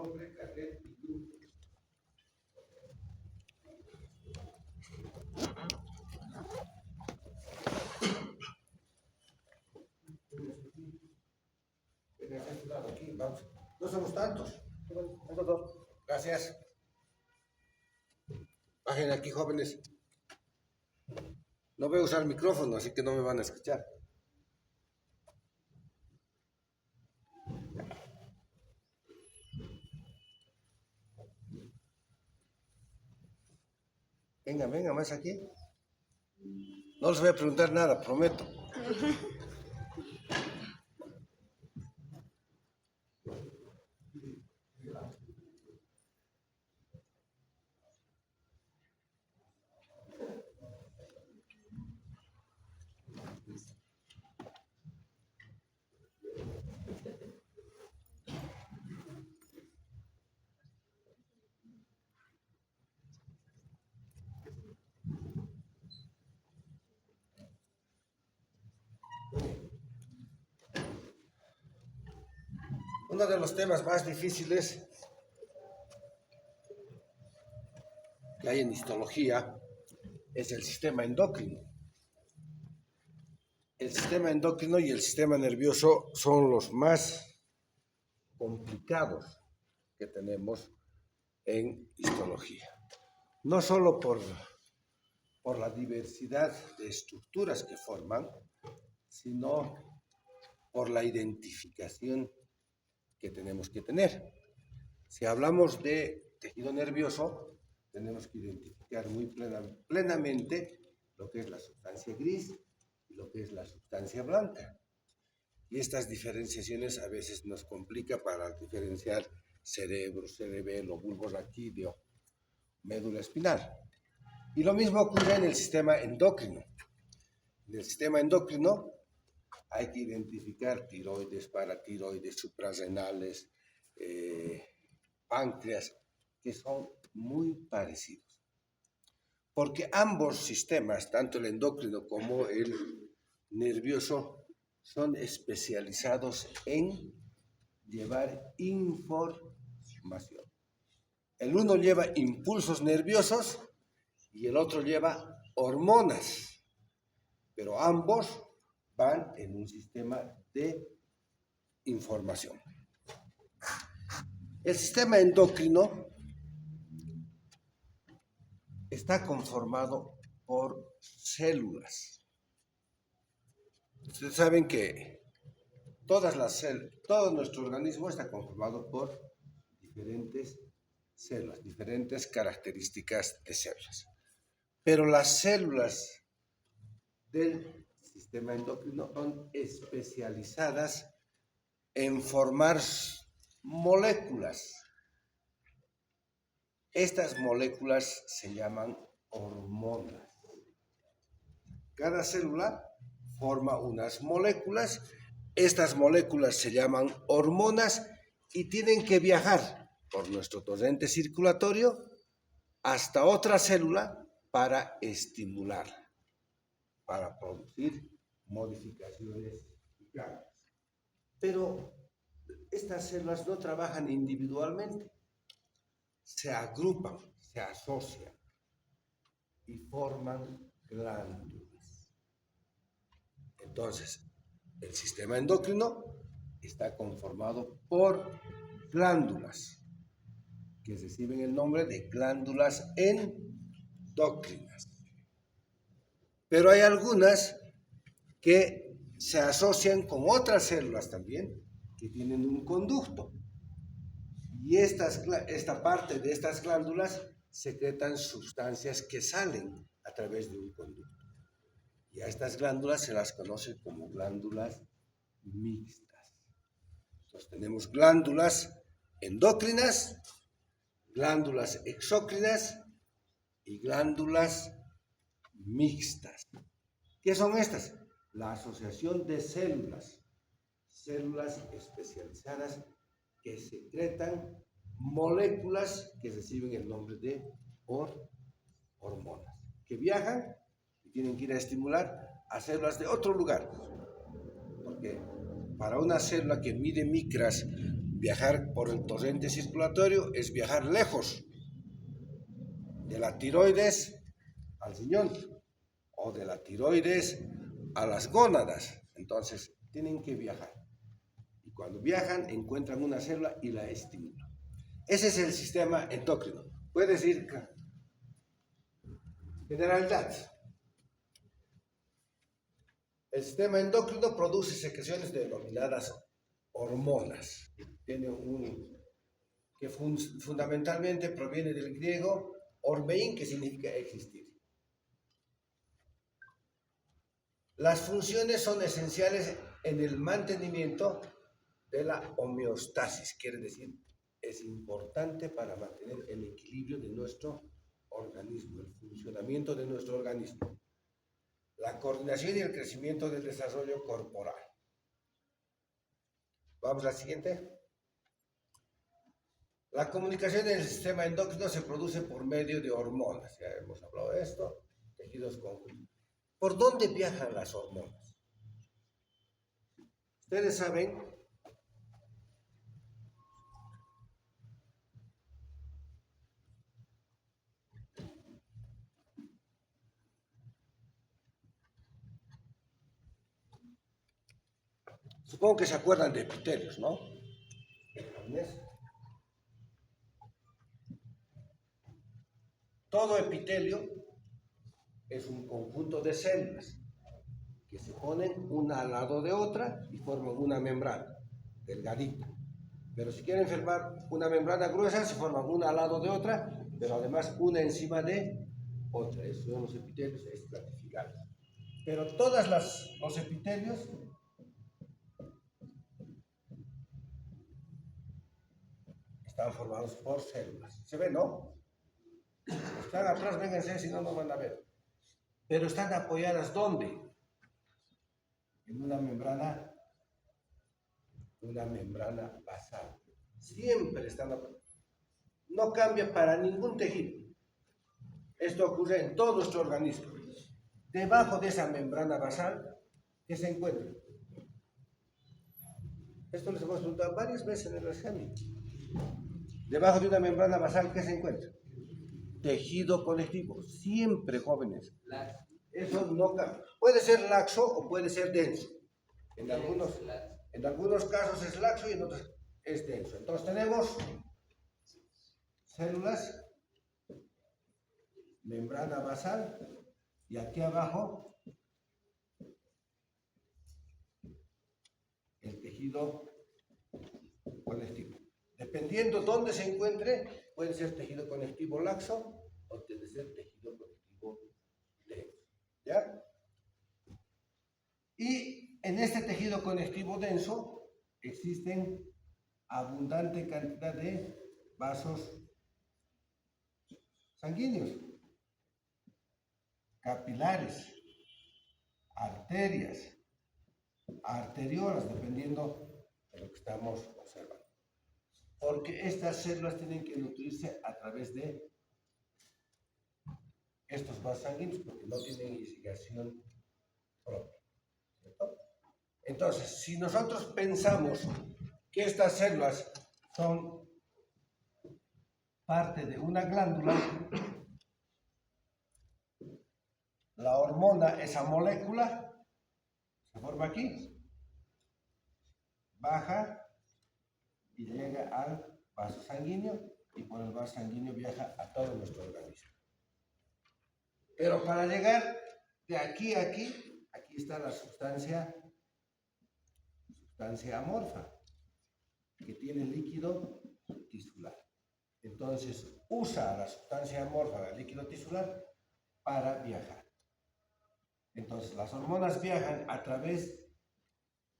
nombre, carnet y grupo. Aquí, vamos. No somos tantos. Gracias. Bajen aquí, jóvenes. No voy a usar micrófono, así que no me van a escuchar. Venga más aquí. No les voy a preguntar nada, prometo. Uno de los temas más difíciles que hay en histología es el sistema endocrino. El sistema endocrino y el sistema nervioso son los más complicados que tenemos en histología. No solo por la diversidad de estructuras que forman, sino por la identificación que tenemos que tener. Si hablamos de tejido nervioso, tenemos que identificar muy plenamente lo que es la sustancia gris y lo que es la sustancia blanca. Y estas diferenciaciones a veces nos complica para diferenciar cerebro, cerebelo, bulbo raquídeo, médula espinal. Y lo mismo ocurre en el sistema endocrino. En el sistema endocrino hay que identificar tiroides, paratiroides, suprarrenales, páncreas, que son muy parecidos. Porque ambos sistemas, tanto el endocrino como el nervioso, son especializados en llevar información. El uno lleva impulsos nerviosos y el otro lleva hormonas, pero ambos van en un sistema de información. El sistema endocrino está conformado por células. Ustedes saben que todo nuestro organismo está conformado por diferentes células, diferentes características de células. Pero las células del sistema endocrino son especializadas en formar moléculas. Estas moléculas se llaman hormonas. Cada célula forma unas moléculas. Estas moléculas se llaman hormonas y tienen que viajar por nuestro torrente circulatorio hasta otra célula para estimularla, para producir modificaciones y cambios. Pero estas células no trabajan individualmente, se agrupan, se asocian y forman glándulas. Entonces, el sistema endocrino está conformado por glándulas que reciben el nombre de glándulas endócrinas. Pero hay algunas que se asocian con otras células también que tienen un conducto. Y esta parte de estas glándulas secretan sustancias que salen a través de un conducto. Y a estas glándulas se las conoce como glándulas mixtas. Entonces tenemos glándulas endócrinas, glándulas exócrinas y glándulas mixtas. ¿Qué son estas? La asociación de células especializadas que secretan moléculas que reciben el nombre de hormonas, que viajan y tienen que ir a estimular a células de otro lugar. Porque para una célula que mide micras Viajar por el torrente circulatorio es viajar lejos de la tiroides al riñón o de la tiroides a las gónadas. Entonces, tienen que viajar. Y cuando viajan, encuentran una célula y la estimulan. Ese es el sistema endocrino. Puedes ir, generalidad. El sistema endocrino produce secreciones denominadas hormonas. Tiene que fundamentalmente proviene del griego hormein, que significa existir. Las funciones son esenciales en el mantenimiento de la homeostasis, quiere decir, es importante para mantener el equilibrio de nuestro organismo, el funcionamiento de nuestro organismo, la coordinación y el crecimiento del desarrollo corporal. Vamos a la siguiente. La comunicación del sistema endocrino se produce por medio de hormonas. Ya hemos hablado de esto. Tejidos conjuntos. ¿Por dónde viajan las hormonas? Ustedes saben supongo que se acuerdan de epitelios, ¿no? Todo epitelio es un conjunto de células que se ponen una al lado de otra y forman una membrana delgadita. Pero si quieren formar una membrana gruesa, se forman una al lado de otra, pero además una encima de otra. Esos son los epitelios estratificados. Pero todos los epitelios están formados por células. ¿Se ve, no? Están atrás, vénganse, si no, no van a ver. Pero están apoyadas, ¿dónde? En una membrana basal. Siempre están apoyadas. No cambia para ningún tejido. Esto ocurre en todo nuestro organismo. Debajo de esa membrana basal, ¿qué se encuentra? Esto les hemos preguntado varias veces en el examen. Debajo de una membrana basal, ¿qué se encuentra? Tejido conectivo. Siempre, jóvenes. Eso no cambia. Puede ser laxo o puede ser denso. En algunos casos es laxo y en otros es denso. Entonces tenemos células, membrana basal, y aquí abajo el tejido conectivo. Dependiendo dónde se encuentre, puede ser tejido conectivo laxo o puede ser tejido conectivo denso. ¿Ya? Y en este tejido conectivo denso existen abundante cantidad de vasos sanguíneos, capilares, arterias, arteriolas, dependiendo de lo que estamos observando. Porque estas células tienen que nutrirse a través de estos vasos sanguíneos, porque no tienen irrigación propia. ¿Cierto? Entonces, si nosotros pensamos que estas células son parte de una glándula, la hormona, esa molécula, se forma aquí, baja y llega al vaso sanguíneo y por el vaso sanguíneo viaja a todo nuestro organismo. Pero para llegar de aquí a aquí, aquí está la sustancia amorfa, que tiene líquido tisular. Entonces usa la sustancia amorfa del líquido tisular para viajar. Entonces las hormonas viajan a través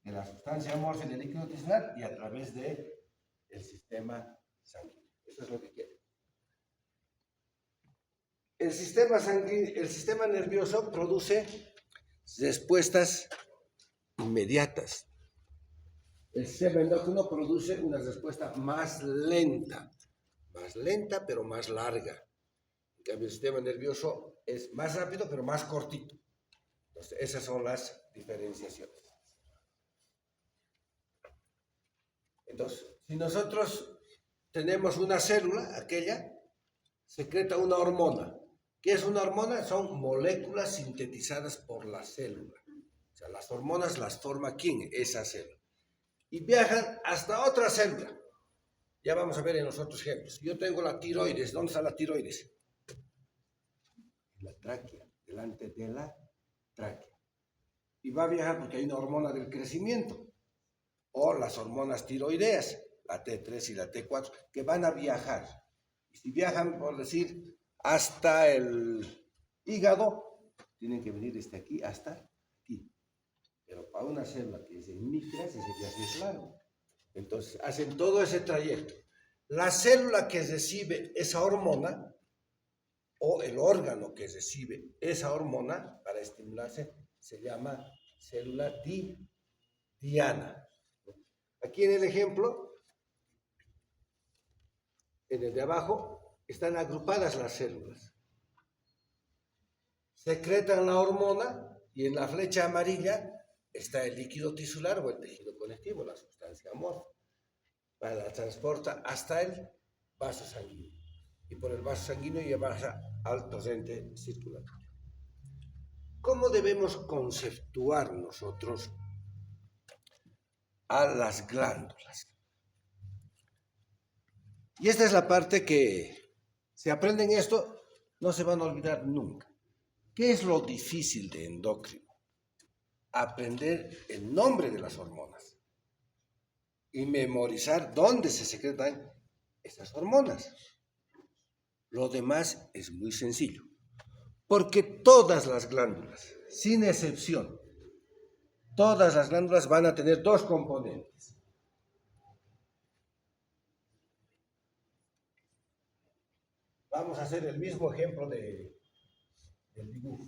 de la sustancia amorfa del líquido tisular y a través del sistema sanguíneo. Eso es lo que quiere. El sistema nervioso produce respuestas inmediatas. El sistema endocrino produce una respuesta más lenta pero más larga. En cambio, el sistema nervioso es más rápido pero más cortito. Entonces, esas son las diferenciaciones. Entonces, si nosotros tenemos una célula, aquella secreta una hormona. ¿Qué es una hormona? Son moléculas sintetizadas por la célula. O sea, las hormonas las forma ¿quién? Esa célula. Y viajan hasta otra célula. Ya vamos a ver en los otros ejemplos. Yo tengo la tiroides. ¿Dónde está la tiroides? En la tráquea, delante de la tráquea. Y va a viajar porque hay una hormona del crecimiento. O las hormonas tiroideas, la T3 y la T4, que van a viajar. Y si viajan, por decir, hasta el hígado, tienen que venir desde aquí hasta aquí. Pero para una célula que es en micras, ese viaje es largo. Entonces, hacen todo ese trayecto. La célula que recibe esa hormona, o el órgano que recibe esa hormona para estimularse, se llama célula diana. Aquí en el ejemplo, en el de abajo, están agrupadas las células. Secretan la hormona y en la flecha amarilla está el líquido tisular o el tejido conectivo, la sustancia amorfa. La transporta hasta el vaso sanguíneo. Y por el vaso sanguíneo lleva al torrente circulatorio. ¿Cómo debemos conceptuar nosotros a las glándulas? Y esta es la parte que, si aprenden esto, no se van a olvidar nunca. ¿Qué es lo difícil de endocrino? Aprender el nombre de las hormonas y memorizar dónde se secretan esas hormonas. Lo demás es muy sencillo, porque todas las glándulas, sin excepción, todas las glándulas van a tener dos componentes. Vamos a hacer el mismo ejemplo del dibujo.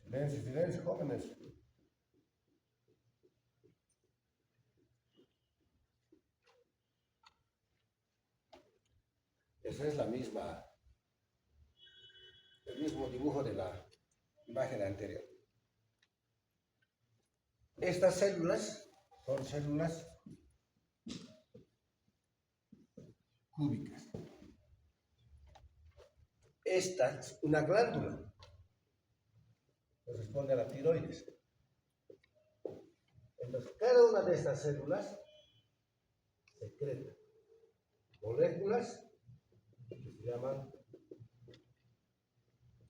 Silencio, silencio, jóvenes. Esa es el mismo dibujo de la imagen anterior. Estas células son células cúbicas. Esta es una glándula. Corresponde a la tiroides. Entonces, cada una de estas células secreta moléculas que se llaman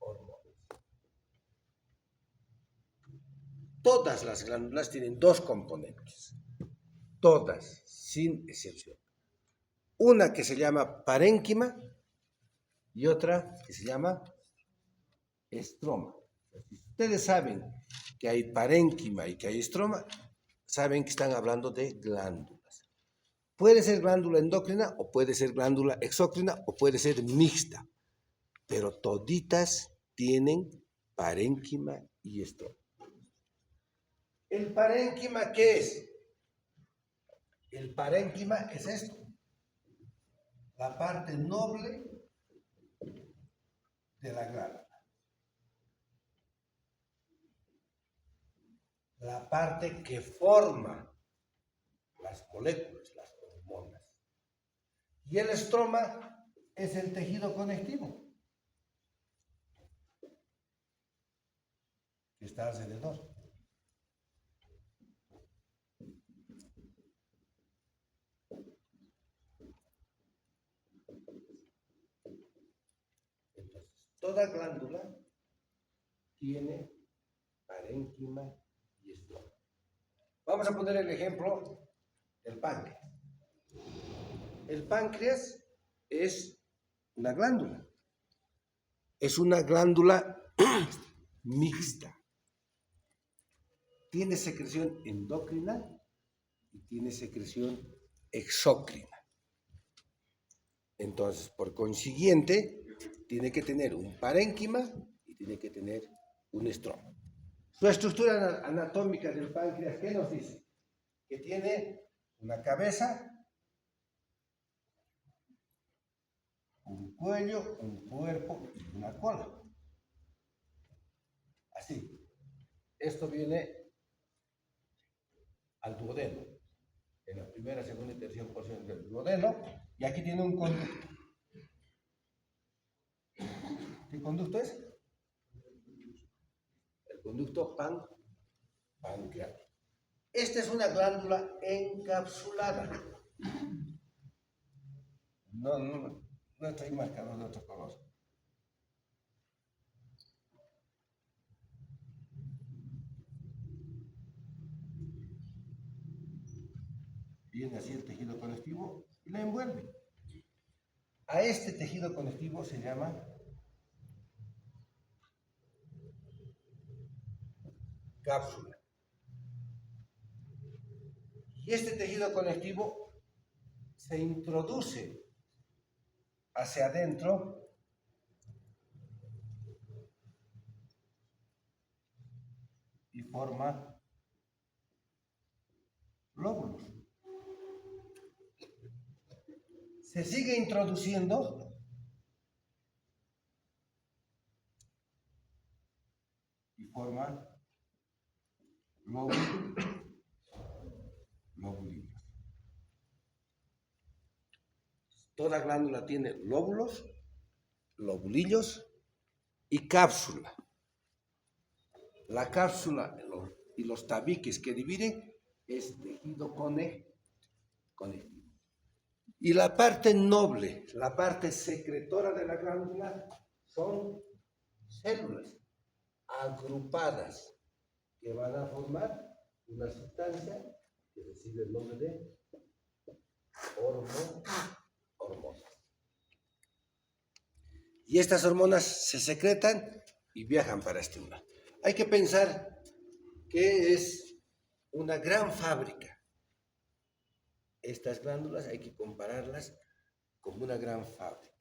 hormonas. Todas las glándulas tienen dos componentes. Todas, sin excepción. Una que se llama parénquima y otra que se llama estroma. Si ustedes saben que hay parénquima y que hay estroma, saben que están hablando de glándulas. Puede ser glándula endocrina o puede ser glándula exócrina o puede ser mixta, pero toditas tienen parénquima y estroma. ¿El parénquima qué es? El parénquima es esto, la parte noble de la glándula. La parte que forma las moléculas, las hormonas. Y el estroma es el tejido conectivo que está alrededor. Entonces, toda glándula tiene parénquima y estroma. Vamos a poner el ejemplo del páncreas. El páncreas es una glándula. Es una glándula mixta. Tiene secreción endocrina y tiene secreción exócrina. Entonces, por consiguiente, tiene que tener un parénquima y tiene que tener un estroma. Su estructura anatómica del páncreas, ¿qué nos dice? Que tiene una cabeza, un cuello, un cuerpo y una cola. Así. Esto viene al duodeno, en la primera, segunda y tercera porción del duodeno, y aquí tiene un conducto. ¿Qué conducto es? El conducto pancreático. Esta es una glándula encapsulada. No estoy marcado de otro color. Viene así el tejido conectivo y la envuelve. A este tejido conectivo se llama cápsula. Y este tejido conectivo se introduce hacia adentro y forma lóbulos. Se sigue introduciendo y forma lobulillos. Toda glándula tiene lóbulos, lobulillos y cápsula. La cápsula y los tabiques que dividen es tejido conectivo. Y la parte noble, la parte secretora de la glándula, son células agrupadas que van a formar una sustancia que recibe el nombre de hormonas. Y estas hormonas se secretan y viajan para estimular. Hay que pensar que es una gran fábrica. Estas glándulas hay que compararlas como una gran fábrica.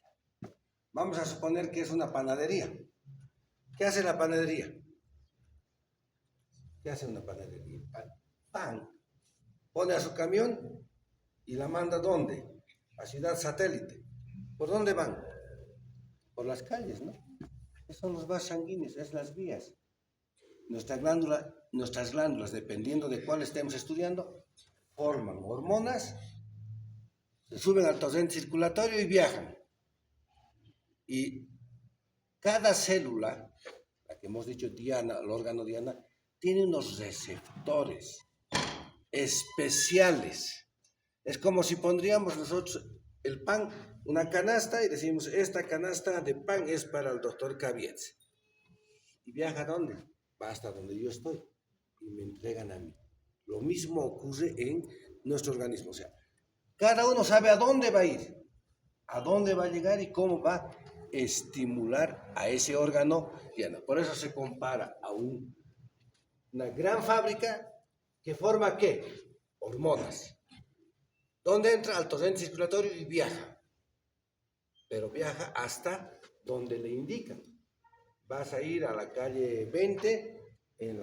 Vamos a suponer que es una panadería. ¿Qué hace la panadería? ¿Qué hace una panadería? Pan. Pone a su camión y la manda ¿dónde? A ciudad satélite. ¿Por dónde van? Por las calles, ¿no? Esos son los vasos sanguíneos, es las vías. Nuestras glándulas, dependiendo de cuál estemos estudiando, forman hormonas, se suben al torrente circulatorio y viajan. Y cada célula, la que hemos dicho diana, el órgano diana, tiene unos receptores especiales. Es como si pondríamos nosotros el pan, una canasta, y decimos, esta canasta de pan es para el doctor Cabietz. ¿Y viaja a dónde? Va hasta donde yo estoy y me entregan a mí. Lo mismo ocurre en nuestro organismo. O sea, cada uno sabe a dónde va a ir, a dónde va a llegar y cómo va a estimular a ese órgano diana. Por eso se compara a una gran fábrica que forma ¿qué? Hormonas. ¿Dónde entra? Al torrente circulatorio y viaja. Pero viaja hasta donde le indican. Vas a ir a la calle 20, en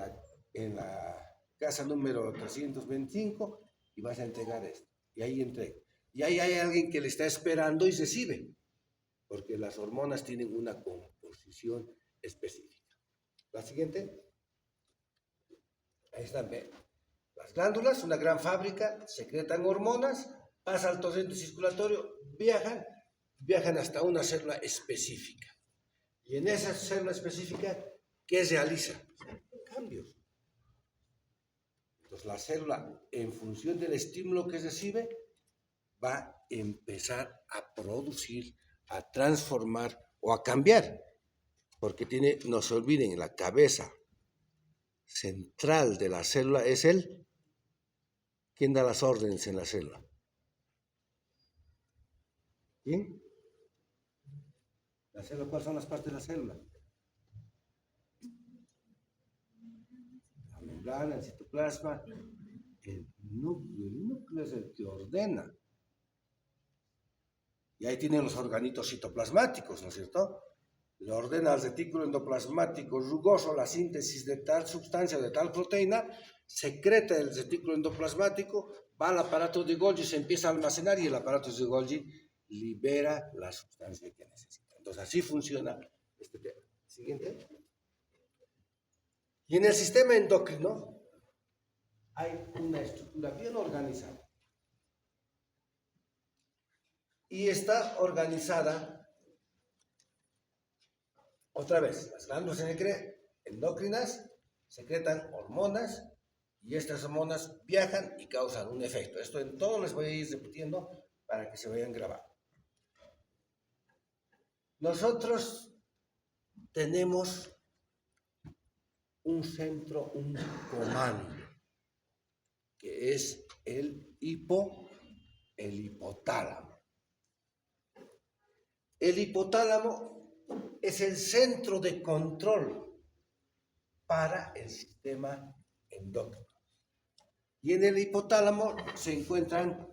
la casa número 325, y vas a entregar esto. Y ahí entrega. Y ahí hay alguien que le está esperando y recibe. Porque las hormonas tienen una composición específica. La siguiente. Ahí están, ¿ve? Las glándulas, una gran fábrica, secretan hormonas, pasa al torrente circulatorio, viajan hasta una célula específica. Y en esa célula específica, ¿qué realiza? Cambios. Entonces la célula, en función del estímulo que recibe, va a empezar a producir, a transformar o a cambiar. Porque no se olviden, la cabeza central de la célula es ¿quién da las órdenes en la célula? ¿Quién? ¿La célula? ¿Cuáles son las partes de la célula? La membrana, el citoplasma, el núcleo. El núcleo es el que ordena. Y ahí tienen los organitos citoplasmáticos, ¿no es cierto? le ordena al retículo endoplasmático rugoso la síntesis de tal sustancia o de tal proteína, secreta el retículo endoplasmático, va al aparato de Golgi, se empieza a almacenar y el aparato de Golgi libera la sustancia que necesita. Entonces así funciona este tema. Siguiente. Y en el sistema endocrino hay una estructura bien organizada. Y está organizada, otra vez, las glándulas endocrinas secretan hormonas y estas hormonas viajan y causan un efecto. Esto en todo les voy a ir repitiendo para que se vayan grabando. Nosotros tenemos un centro, un comando, que es el hipotálamo. El hipotálamo es el centro de control para el sistema endocrino. Y en el hipotálamo se encuentran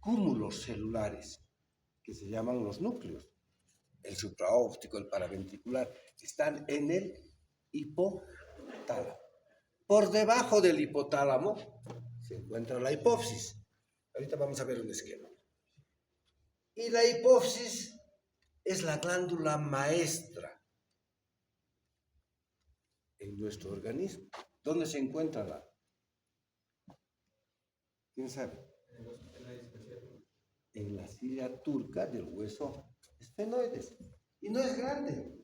cúmulos celulares que se llaman los núcleos. El supraóptico, el paraventricular, están en el hipotálamo. Por debajo del hipotálamo se encuentra la hipófisis. Ahorita vamos a ver un esquema. Y la hipófisis es la glándula maestra en nuestro organismo. ¿Dónde se encuentra la? ¿Quién sabe? En la silla turca del hueso esfenoides. Y no es grande.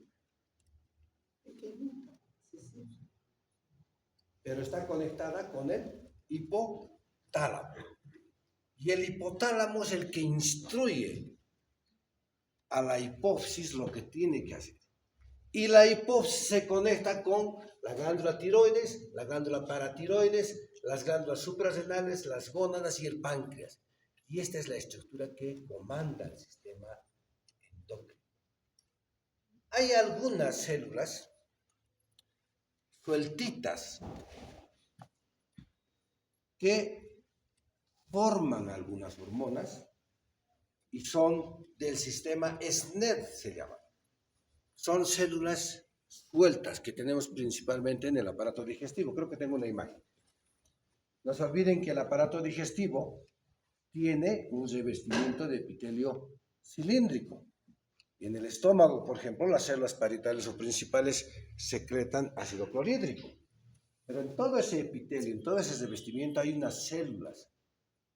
Pero está conectada con el hipotálamo. Y el hipotálamo es el que instruye a la hipófisis lo que tiene que hacer. Y la hipófisis se conecta con la glándula tiroides, la glándula paratiroides, las glándulas suprarrenales, las gónadas y el páncreas. Y esta es la estructura que comanda el sistema endocrino. Hay algunas células sueltitas que forman algunas hormonas y son del sistema SNED, se llama. Son células sueltas que tenemos principalmente en el aparato digestivo. Creo que tengo una imagen. No se olviden que el aparato digestivo tiene un revestimiento de epitelio cilíndrico. Y en el estómago, por ejemplo, las células parietales o principales secretan ácido clorhídrico. Pero en todo ese epitelio, en todo ese revestimiento hay unas células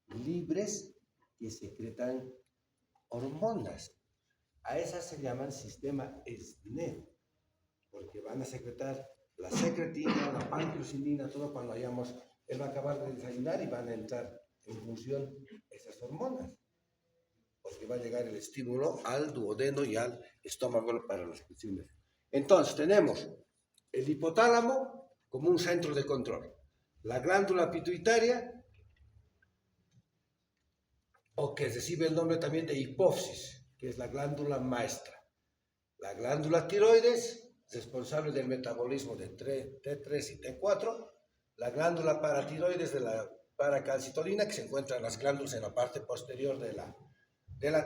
libres que secretan hormonas. A esas se llaman sistema SNED, porque van a secretar la secretina, la pancreatinina, todo cuando hayamos, él va a acabar de desayunar y van a entrar en función esas hormonas, porque va a llegar el estímulo al duodeno y al estómago para las funciones. Entonces tenemos el hipotálamo como un centro de control, la glándula pituitaria, o que recibe el nombre también de hipófisis, que es la glándula maestra. La glándula tiroides, responsable del metabolismo de T3 y T4. La glándula paratiroides de la paracalcitolina, que se encuentra en las glándulas en la parte posterior de la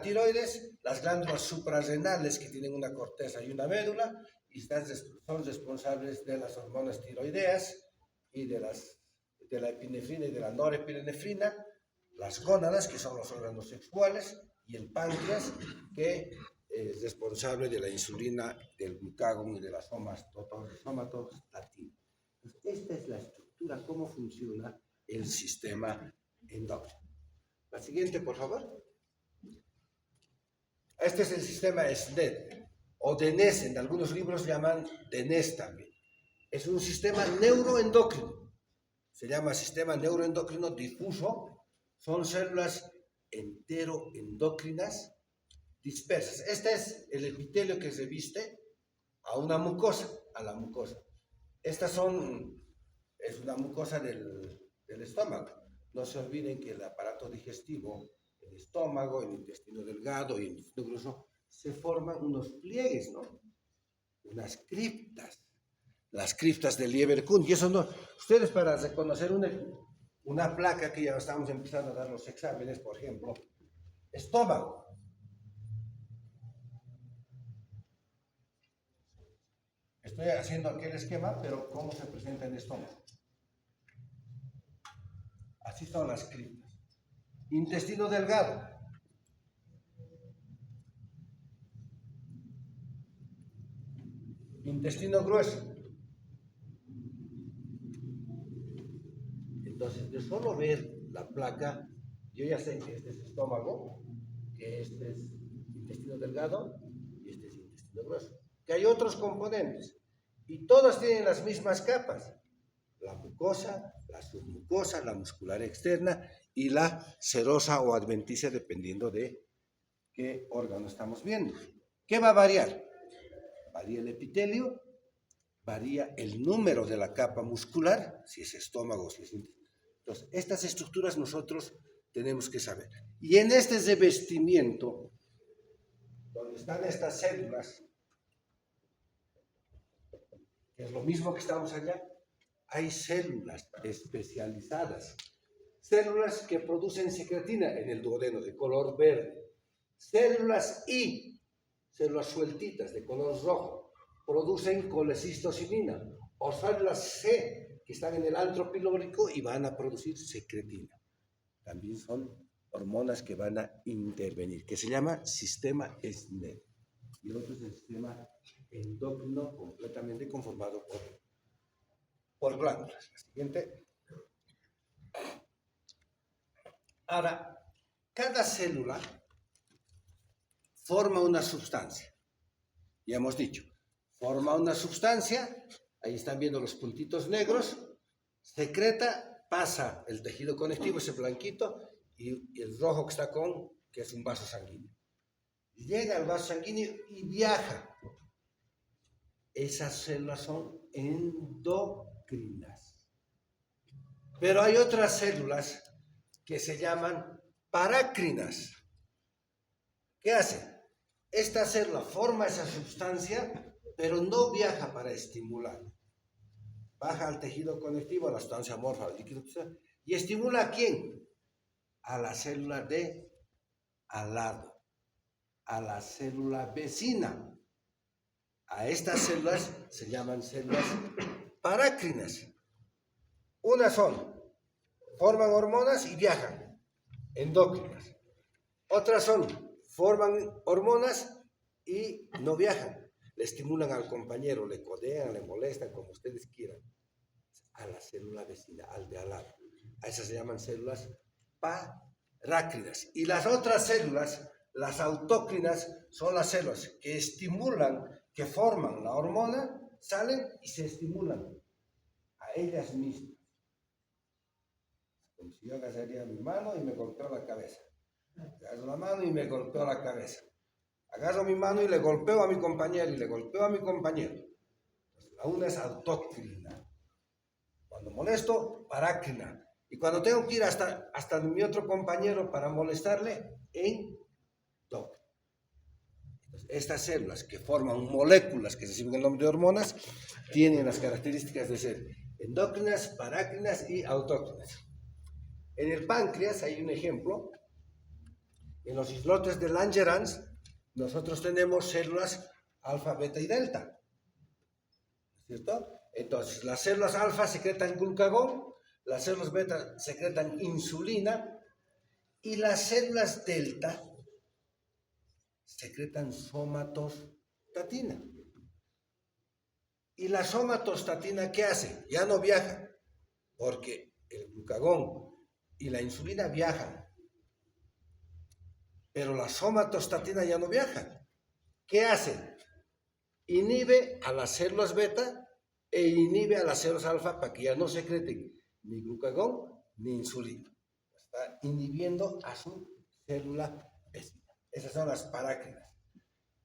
tiroides. Las glándulas suprarrenales, que tienen una corteza y una médula, y son responsables de las hormonas tiroideas y de la epinefrina y de la norepinefrina. Las gónadas, que son los órganos sexuales, y el páncreas, que es responsable de la insulina, del glucagón y de las somatostatina. Esta es la estructura, cómo funciona el sistema endocrino. La siguiente, por favor. Este es el sistema SNED, o DENES, en algunos libros llaman DENES también. Es un sistema neuroendocrino. Se llama sistema neuroendocrino difuso. Son células enteroendocrinas dispersas. Este es el epitelio que reviste a una mucosa, a la mucosa. Estas es una mucosa del estómago. No se olviden que el aparato digestivo, el estómago, el intestino delgado y el intestino grueso, se forman unos pliegues, ¿no? Unas criptas. Las criptas de Lieberkühn. Y eso no. Ustedes, para reconocer una placa, que ya estamos empezando a dar los exámenes, por ejemplo, estómago. Estoy haciendo aquel esquema, pero ¿cómo se presenta en el estómago? Así son las criptas. Intestino delgado. Intestino grueso. Entonces, de solo ver la placa, yo ya sé que este es estómago, que este es intestino delgado y este es intestino grueso. Que hay otros componentes y todas tienen las mismas capas. La mucosa, la submucosa, la muscular externa y la serosa o adventicia, dependiendo de qué órgano estamos viendo. ¿Qué va a variar? Varía el epitelio, varía el número de la capa muscular, si es estómago, si es intestino. Entonces, estas estructuras nosotros tenemos que saber. Y en este revestimiento, donde están estas células, que es lo mismo que estamos allá, hay células especializadas, células que producen secretina en el duodeno de color verde, células I, células sueltitas de color rojo, producen colecistocinina, o células C, que están en el antro pilórico y van a producir secretina. También son hormonas que van a intervenir, que se llama sistema SNED. Y el otro es el sistema endocrino, completamente conformado por glándulas. La siguiente. Ahora, cada célula forma una sustancia. Ya hemos dicho, forma una sustancia, ahí están viendo los puntitos negros, secreta, pasa el tejido conectivo, ese blanquito, y el rojo que está que es un vaso sanguíneo. Llega al vaso sanguíneo y viaja. Esas células son endocrinas. Pero hay otras células que se llaman parácrinas. ¿Qué hace? Esta célula forma esa sustancia, pero no viaja para estimular. Baja al tejido conectivo, a la sustancia amorfa, al líquido, y estimula ¿a quién? A la célula de al lado, a la célula vecina. A estas células se llaman células parácrinas. Unas son, forman hormonas y viajan, endócrinas. Otras son, forman hormonas y no viajan. Le estimulan al compañero, le codean, le molestan, como ustedes quieran. A la célula vecina, al de al lado. A esas se llaman células parácrinas. Y las otras células, las autócrinas, son las células que estimulan, que forman la hormona, salen y se estimulan a ellas mismas. Como si yo agarraría mi mano y me golpeo la cabeza. Agarro la mano y me golpeo la cabeza. Agarro mi mano y le golpeo a mi compañero y le golpeo a mi compañero. Entonces, la una es autócrina. Cuando molesto, parácrina. Y cuando tengo que ir hasta mi otro compañero para molestarle, endócrina. Estas células que forman moléculas que reciben el nombre de hormonas tienen las características de ser endócrinas, parácrinas y autócrinas. En el páncreas hay un ejemplo. En los islotes de Langerhans nosotros tenemos células alfa, beta y delta. ¿Cierto? Entonces, las células alfa secretan glucagón, las células beta secretan insulina y las células delta secretan somatostatina. ¿Y la somatostatina qué hace? Ya no viaja, porque el glucagón y la insulina viajan, pero la somatostatina ya no viaja. ¿Qué hace? Inhibe a las células beta e inhibe a las células alfa para que ya no secreten ni glucagón ni insulina. Está inhibiendo a su célula vecina. Esas son las parácrinas.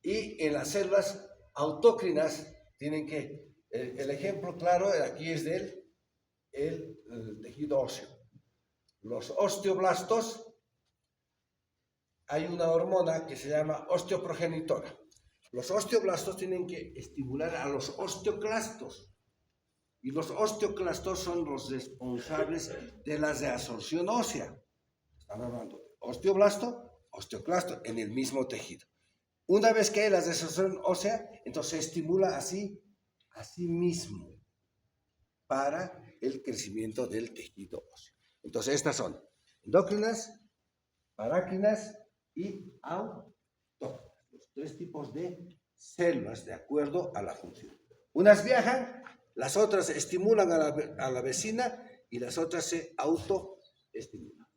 Y en las células autócrinas tienen que, el ejemplo claro aquí es del el tejido óseo. Los osteoblastos, hay una hormona que se llama osteoprogenitora. Los osteoblastos tienen que estimular a los osteoclastos. Y los osteoclastos son los responsables de la reabsorción ósea. Están hablando de osteoblasto, osteoclasto en el mismo tejido. Una vez que hay la reabsorción ósea, entonces se estimula así a sí mismo para el crecimiento del tejido óseo. Entonces, estas son endócrinas, parácrinas y autócrinas, los tres tipos de células de acuerdo a la función. Unas viajan, las otras estimulan a la vecina y las otras se autoestimulan.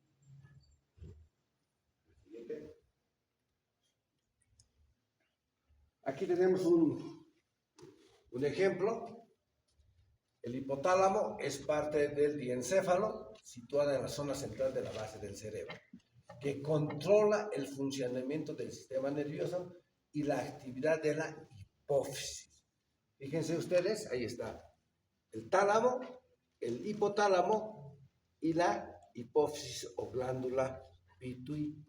Aquí tenemos un ejemplo. El hipotálamo es parte del diencéfalo, situada en la zona central de la base del cerebro, que controla el funcionamiento del sistema nervioso y la actividad de la hipófisis. Fíjense ustedes, ahí está el tálamo, el hipotálamo y la hipófisis o glándula pituitaria.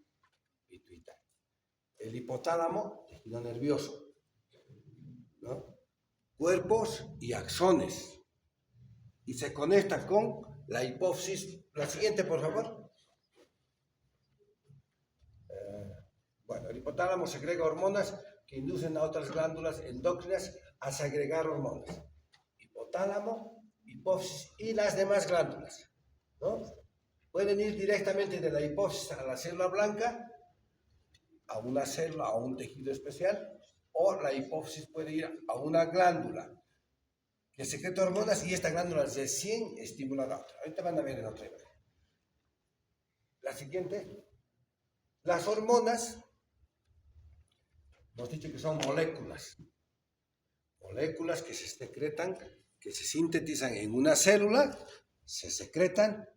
El hipotálamo, tejido nervioso, ¿no? Cuerpos y axones. Y se conecta con la hipófisis. La siguiente, por favor. Bueno, el hipotálamo segrega hormonas que inducen a otras glándulas endócrinas a segregar hormonas. Hipotálamo, hipófisis y las demás glándulas, ¿no? Pueden ir directamente de la hipófisis a la célula blanca, a una célula, a un tejido especial, o la hipófisis puede ir a una glándula que secreta hormonas y esta glándula recién estimula a la otra. Ahorita van a ver en otra imagen. La siguiente. Las hormonas, hemos dicho que son moléculas. Moléculas que se secretan, que se sintetizan en una célula, se secretan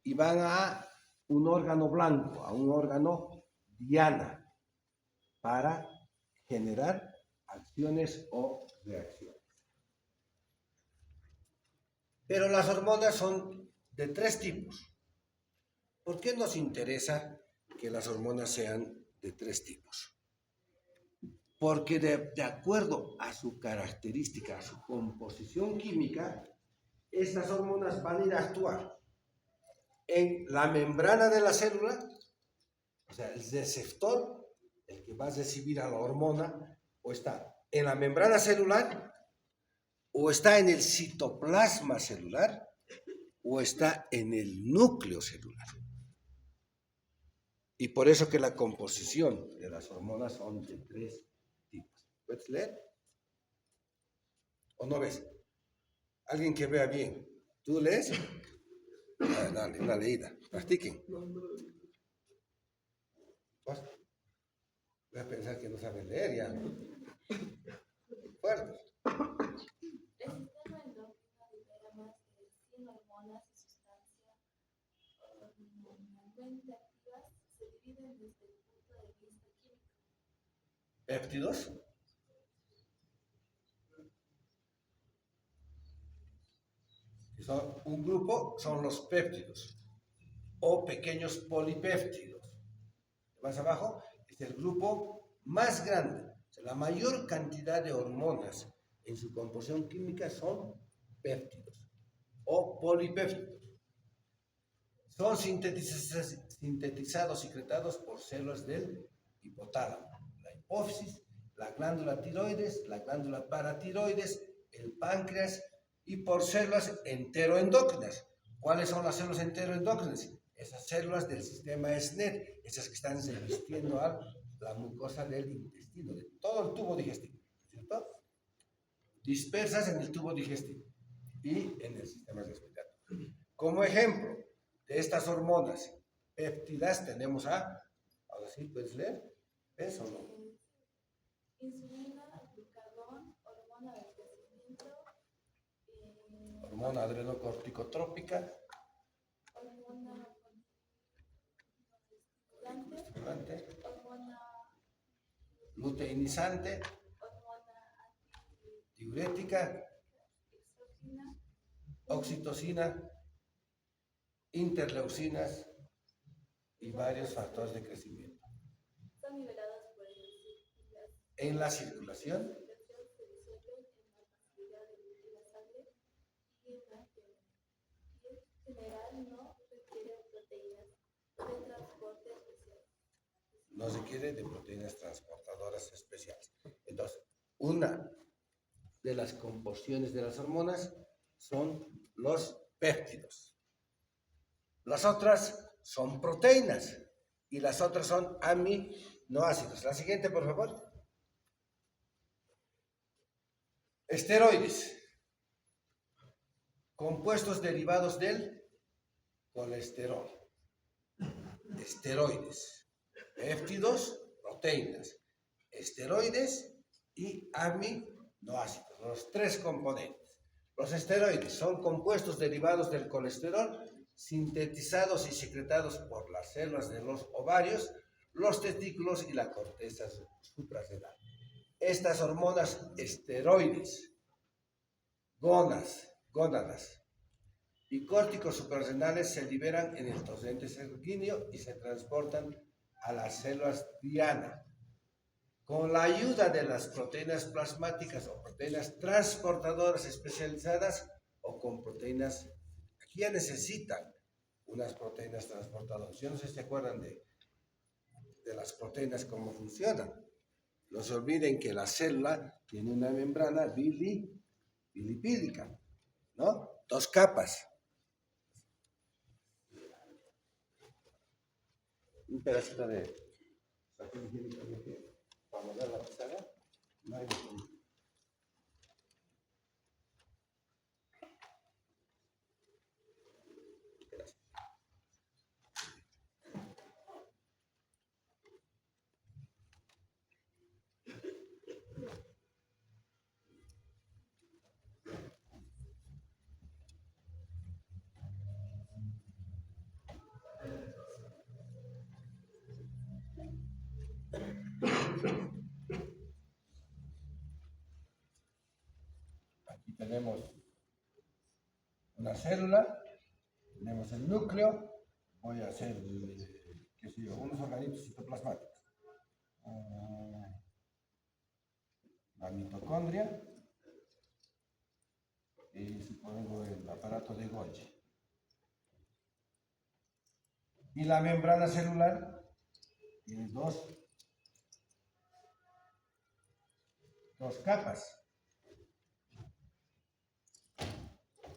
y van a un órgano blanco, a un órgano diana, para generar acciones o reacciones. Pero las hormonas son de tres tipos. ¿Por qué nos interesa que las hormonas sean de tres tipos? Porque de acuerdo a su característica, a su composición química, estas hormonas van a ir a actuar en la membrana de la célula, o sea, el receptor, el que va a recibir a la hormona, o está en la membrana celular, o está en el citoplasma celular, o está en el núcleo celular. Y por eso que la composición de las hormonas son de tres tipos. ¿Puedes leer? ¿O no ves? Alguien que vea bien. ¿Tú lees? Dale, una leída. Practiquen. Pues, voy a pensar que no saben leer ya. Fuerte. El sistema endocrino libera más de 100 hormonas y sustancias hormonalmente activas. Se dividen desde el punto de vista químico. ¿Péptidos? Un grupo son los péptidos o pequeños polipéptidos. Más abajo es el grupo más grande. O sea, la mayor cantidad de hormonas en su composición química son péptidos o polipéptidos. Son sintetizados, secretados por células del hipotálamo, la hipófisis, la glándula tiroides, la glándula paratiroides, el páncreas y por células enteroendócrinas. ¿Cuáles son las células enteroendócrinas? Esas células del sistema SNET, esas que están resistiendo a la mucosa del intestino, de todo el tubo digestivo, ¿cierto? Dispersas en el tubo digestivo y en el sistema respiratorio. Como ejemplo de estas hormonas péptidas tenemos ahora sí, ¿puedes leer? ¿Ves o no? Insulina, glucagón, hormona del crecimiento, Hormona adrenocorticotrópica, hormona estimulante, hormona luteinizante, hormona diurética, exógena, oxitocina, interleucinas y varios factores de crecimiento. son liberadas por En la circulación se disuelven en la facilidad de la sangre y en la piel. Y en general no requiere proteínas de transporte especial. no requiere de proteínas transportadoras especiales. Entonces, una de las composiciones de las hormonas son los péptidos. Las otras son proteínas y las otras son aminoácidos. La siguiente, por favor. Esteroides. Compuestos derivados del colesterol. Esteroides. Péptidos, proteínas. Esteroides y aminoácidos. Los tres componentes. Los esteroides son compuestos derivados del colesterol sintetizados y secretados por las células de los ovarios, los testículos y la corteza suprarrenal. Estas hormonas esteroides, gónadas y córticos suprarrenales se liberan en el torrente sanguíneo y se transportan a las células diana. Con la ayuda de las proteínas plasmáticas o proteínas transportadoras especializadas o con proteínas, aquí ya necesitan unas proteínas transportadoras. Yo no sé si se acuerdan de las proteínas, cómo funcionan. No se olviden que la célula tiene una membrana bilipídica, ¿no? 2 capas. Un pedacito de papel higiénico para mover la pizarra. No hay ningún. Aquí tenemos una célula, tenemos el núcleo, voy a hacer, qué sé yo, unos organismos citoplasmáticos. La mitocondria y supongo el aparato de Golgi. Y la membrana celular tiene dos capas.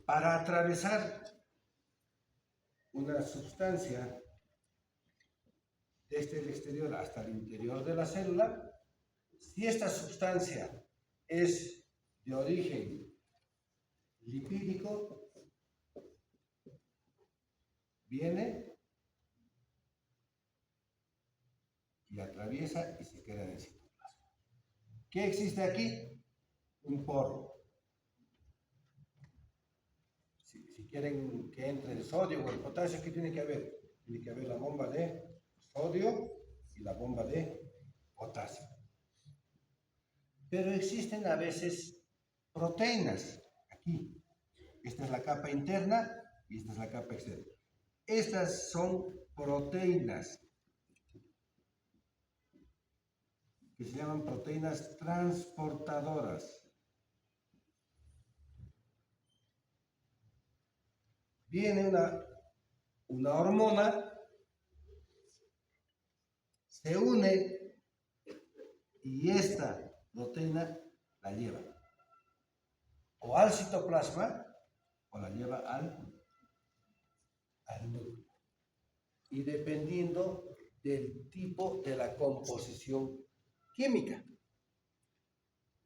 Para atravesar una sustancia desde el exterior hasta el interior de la célula, si esta sustancia es de origen lipídico, viene y atraviesa y se queda en el citoplasma. ¿Qué existe aquí? Un poro. Si quieren que entre el sodio o el potasio, ¿qué tiene que haber? Tiene que haber la bomba de sodio y la bomba de potasio. Pero existen a veces proteínas aquí. Esta es la capa interna y esta es la capa externa. Estas son proteínas que se llaman proteínas transportadoras. Viene una hormona, se une y esta proteína la lleva o al citoplasma o la lleva al núcleo. Y dependiendo del tipo de la composición química.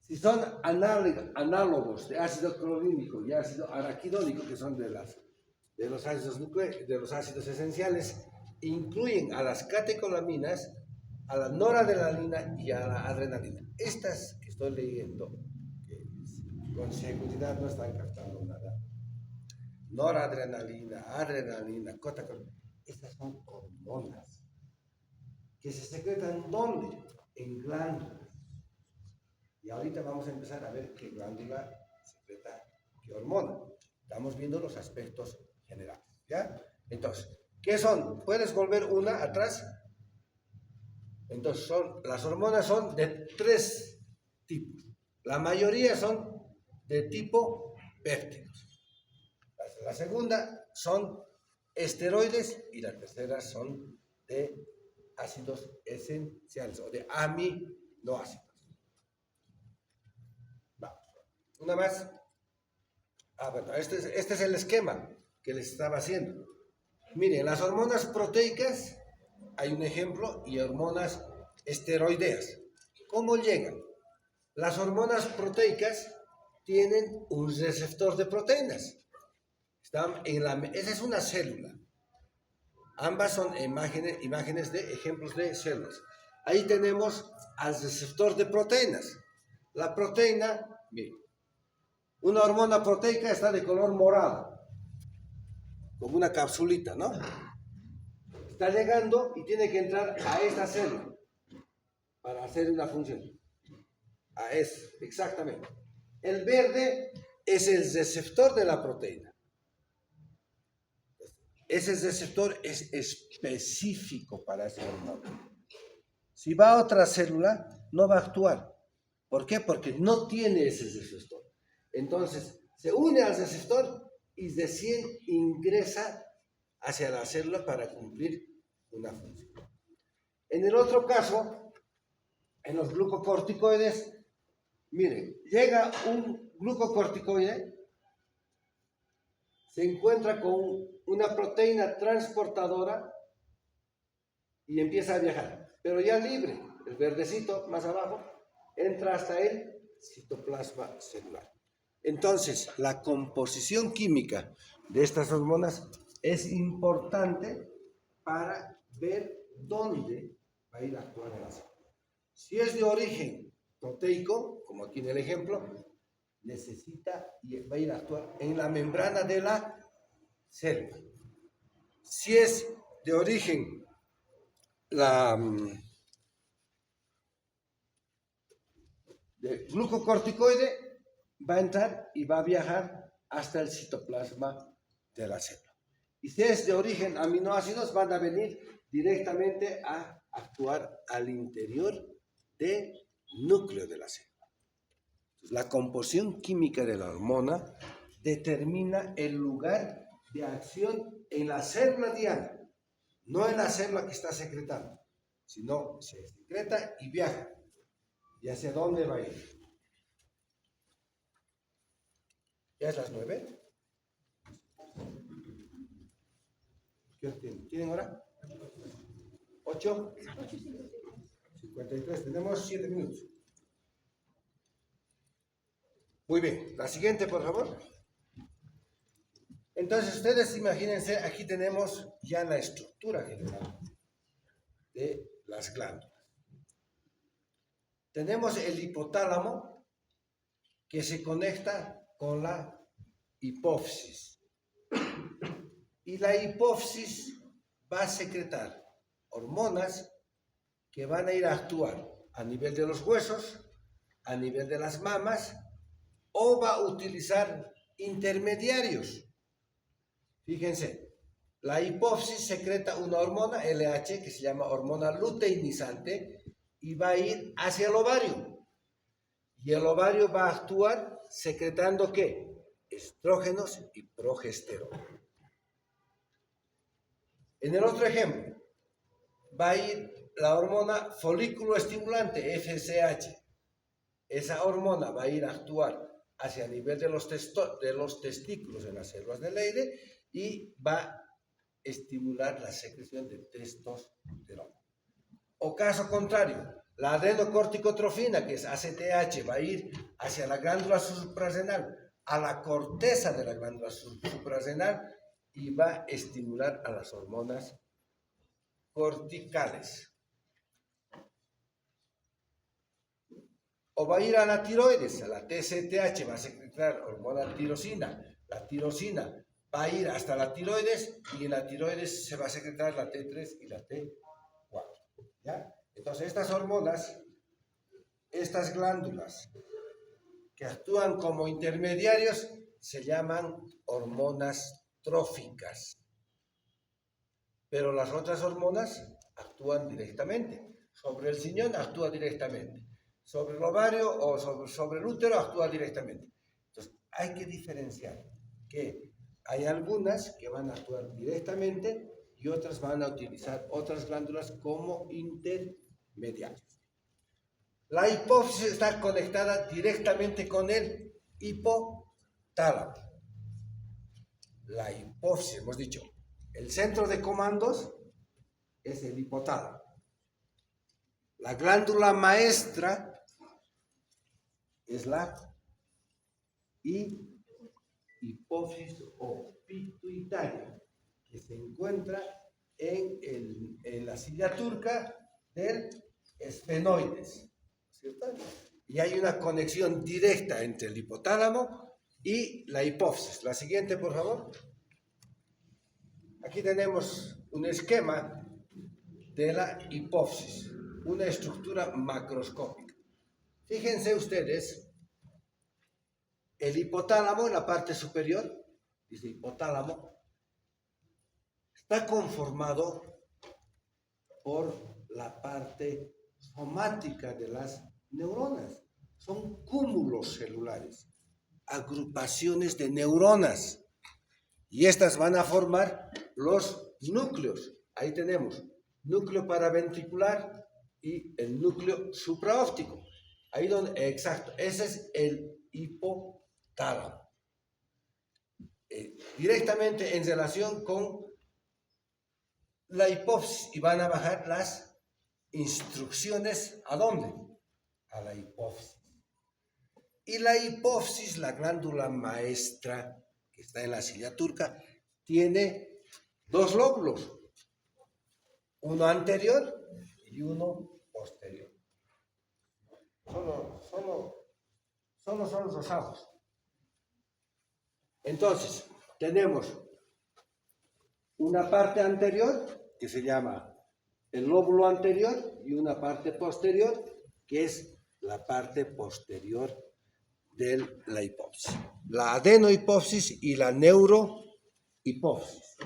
Si son análogos de ácido clorhídrico y ácido araquidónico, que son de los ácidos esenciales, incluyen a las catecolaminas, a la noradrenalina y a la adrenalina. Estas que estoy leyendo, que con seguridad no están captando nada. Noradrenalina, adrenalina, catecolaminas, estas son hormonas que se secretan ¿dónde? En glándulas. Y ahorita vamos a empezar a ver qué glándula secreta qué hormona. Estamos viendo los aspectos generales, ¿ya? Entonces, ¿qué son? ¿Puedes volver una atrás? Entonces, las hormonas son de 3 tipos. La mayoría son de tipo péptidos. La segunda son esteroides y la tercera son de ácidos esenciales o de aminoácidos. Vamos. Una más. Bueno, este es el esquema que les estaba haciendo. Miren, las hormonas proteicas, hay un ejemplo, y hormonas esteroideas. ¿Cómo llegan? Las hormonas proteicas tienen un receptor de proteínas. Esa es una célula. Ambas son imágenes de ejemplos de células. Ahí tenemos al receptor de proteínas. La proteína, miren, una hormona proteica está de color morado, como una capsulita, ¿no? Está llegando y tiene que entrar a esta célula para hacer una función. Exactamente. El verde es el receptor de la proteína. Ese receptor es específico para esa hormona. Si va a otra célula, no va a actuar. ¿Por qué? Porque no tiene ese receptor. Entonces, se une al receptor y recién ingresa hacia la célula para cumplir una función. En el otro caso, en los glucocorticoides, miren, llega un glucocorticoide, se encuentra con una proteína transportadora y empieza a viajar, pero ya libre. El verdecito más abajo entra hasta el citoplasma celular. Entonces, la composición química de estas hormonas es importante para ver dónde va a ir a actuar el ácido. Si es de origen proteico, como aquí en el ejemplo, va a ir a actuar en la membrana de la célula. Si es de origen de glucocorticoide, va a entrar y va a viajar hasta el citoplasma de la célula. Y si es de origen aminoácidos, van a venir directamente a actuar al interior del núcleo de la célula. Entonces, la composición química de la hormona determina el lugar de acción en la célula diana, no en la célula que está secretando, sino se secreta y viaja. ¿Y hacia dónde va a ir? ¿Ya es las 9? ¿Qué tienen hora? ¿8? 53. Tenemos 7 minutos. Muy bien. La siguiente, por favor. Entonces, ustedes imagínense, aquí tenemos ya la estructura general de las glándulas. Tenemos el hipotálamo que se conecta con la hipófisis. Y la hipófisis va a secretar hormonas que van a ir a actuar a nivel de los huesos, a nivel de las mamas, o va a utilizar intermediarios. Fíjense, la hipófisis secreta una hormona LH que se llama hormona luteinizante y va a ir hacia el ovario. Y el ovario va a actuar secretando ¿qué? Estrógenos y progesterona. En el otro ejemplo, va a ir la hormona folículo estimulante, FSH. Esa hormona va a ir a actuar hacia el nivel de los testículos en las células de Leydig y va a estimular la secreción de testosterona. O caso contrario, la adenocorticotrofina, que es ACTH, va a ir hacia la glándula suprarrenal, a la corteza de la glándula suprarrenal y va a estimular a las hormonas corticales. O va a ir a la tiroides, a la TSTH, va a secretar hormona tirosina. La tirosina va a ir hasta la tiroides y en la tiroides se va a secretar la T3 y la T4. ¿Ya? Entonces estas hormonas, estas glándulas que actúan como intermediarios se llaman hormonas tróficas. Pero las otras hormonas actúan directamente. Sobre el riñón actúa directamente. Sobre el ovario o sobre el útero actúa directamente. Entonces hay que diferenciar que hay algunas que van a actuar directamente y otras van a utilizar otras glándulas como intermediarios. La hipófisis está conectada directamente con el hipotálamo. La hipófisis, hemos dicho, el centro de comandos es el hipotálamo. La glándula maestra es la hipófisis o pituitaria, que se encuentra en la silla turca del esfenoides, ¿cierto? Y hay una conexión directa entre el hipotálamo y la hipófisis. La siguiente, por favor. Aquí tenemos un esquema de la hipófisis, una estructura macroscópica. Fíjense ustedes, el hipotálamo en la parte superior, dice hipotálamo, está conformado por la parte somática de las neuronas. Son cúmulos celulares, agrupaciones de neuronas. Y estas van a formar los núcleos. Ahí tenemos núcleo paraventricular y el núcleo supraóptico. Ahí donde, exacto, ese es el hipotálamo. Directamente en relación con la hipófisis, y van a bajar las instrucciones ¿a dónde? A la hipófisis. Y la hipófisis, la glándula maestra que está en la silla turca, tiene dos lóbulos, uno anterior y uno posterior. Solo son rosados. Entonces, tenemos una parte anterior, que se llama el lóbulo anterior, y una parte posterior, que es la parte posterior de la hipófisis. La adenohipófisis y la neurohipófisis.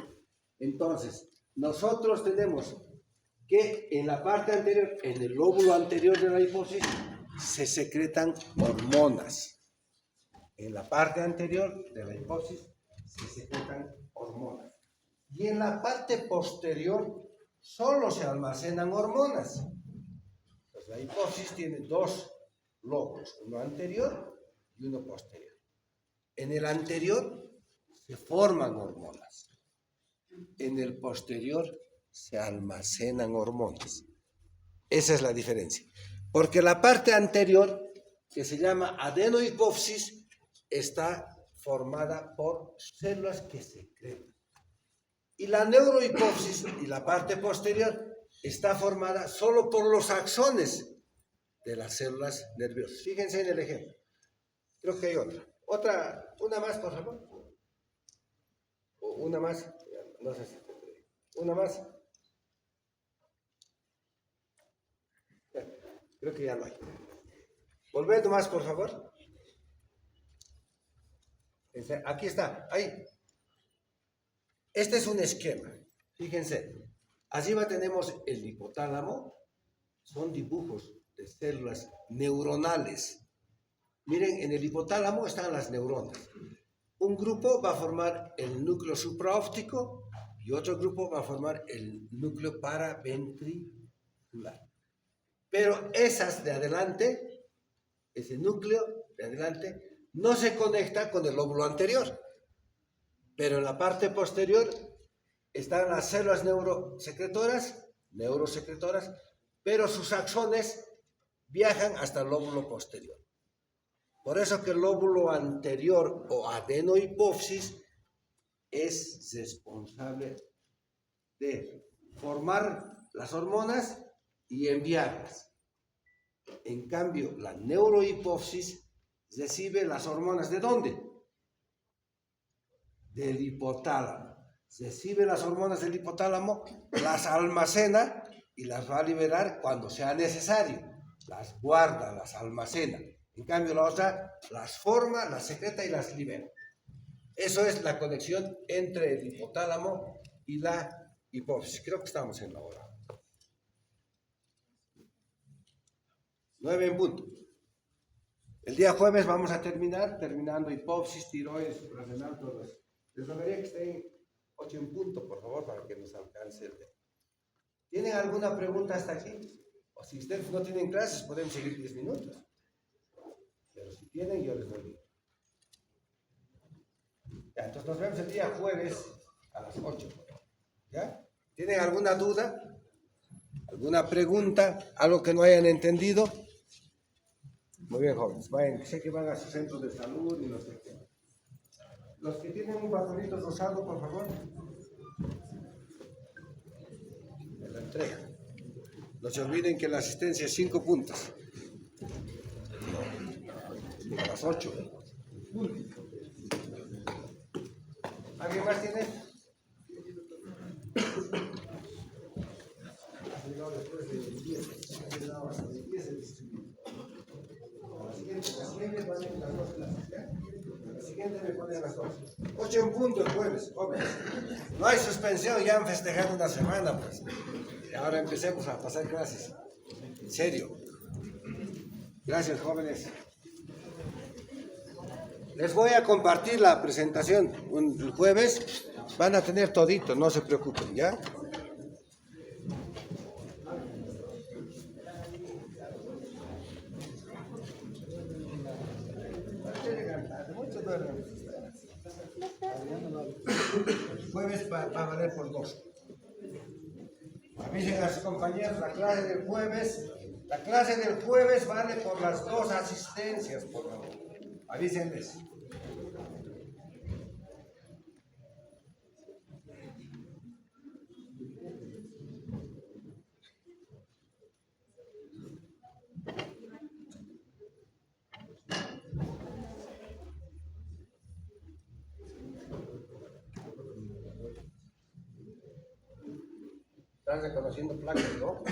Entonces, nosotros tenemos que en la parte anterior, en el lóbulo anterior de la hipófisis, se secretan hormonas. En la parte anterior de la hipófisis se secretan hormonas. Y en la parte posterior solo se almacenan hormonas. Entonces, la hipófisis tiene dos lóbulos, uno anterior y uno posterior. En el anterior se forman hormonas. En el posterior se almacenan hormonas. Esa es la diferencia. Porque la parte anterior, que se llama adenohipófisis, está formada por células que secretan. Y la neurohipófisis y la parte posterior está formada solo por los axones de las células nerviosas. Fíjense en el ejemplo. Creo que hay otra. Una más, por favor. O una más. No sé si tendré. Una más. Creo que ya no hay. Volved más, por favor. Aquí está. Ahí. Este es un esquema. Fíjense. Arriba tenemos el hipotálamo. Son dibujos de células neuronales. Miren, en el hipotálamo están las neuronas. Un grupo va a formar el núcleo supraóptico y otro grupo va a formar el núcleo paraventricular. Pero esas de adelante, ese núcleo de adelante, no se conecta con el lóbulo anterior. Pero en la parte posterior están las células neurosecretoras, pero sus axones viajan hasta el lóbulo posterior. Por eso que el lóbulo anterior o adenohipófisis es responsable de formar las hormonas y enviarlas. En cambio, la neurohipófisis recibe las hormonas ¿de dónde? Del hipotálamo. Recibe las hormonas del hipotálamo, las almacena y las va a liberar cuando sea necesario. Las guarda, las almacena. En cambio, la otra las forma, las secreta y las libera. Eso es la conexión entre el hipotálamo y la hipófisis. Creo que estamos en la hora. 9 en punto. El día jueves vamos a terminando hipófisis, tiroides, suprarrenal, todo eso. Les rogaría que estén 8 en punto, por favor, para que nos alcance el día. ¿Tienen alguna pregunta hasta aquí? O si ustedes no tienen clases, podemos seguir 10 minutos. Pero si tienen, yo les doy. Ya, entonces nos vemos el día jueves a las 8. ¿Ya? ¿Tienen alguna duda? ¿Alguna pregunta? ¿Algo que no hayan entendido? Muy bien, jóvenes. Vayan, sé que van a sus centros de salud y no sé qué. Los que tienen un papelito rosado, por favor. Me lo entregan. No se olviden que la asistencia es 5 puntos. A las 8. ¿Alguien más tiene? La siguiente me pone a las 2. 8 en punto el jueves, jóvenes. No hay suspensión, ya han festejado una semana, pues. Y ahora empecemos a pasar clases. En serio. Gracias, jóvenes. Les voy a compartir la presentación. El jueves van a tener todito, no se preocupen, ¿ya? El jueves va a valer por 2. Avisen a sus compañeros, la clase del jueves vale por las 2 asistencias, por favor. Avísenles. Están reconociendo placas, ¿no?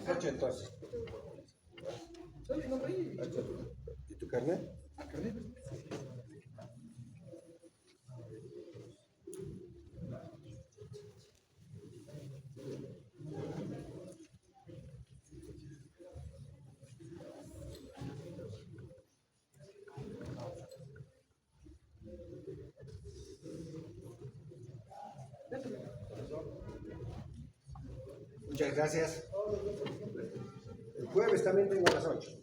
8 entonces. ¿Y tu carnet? Muchas gracias. El jueves también tengo a las 8.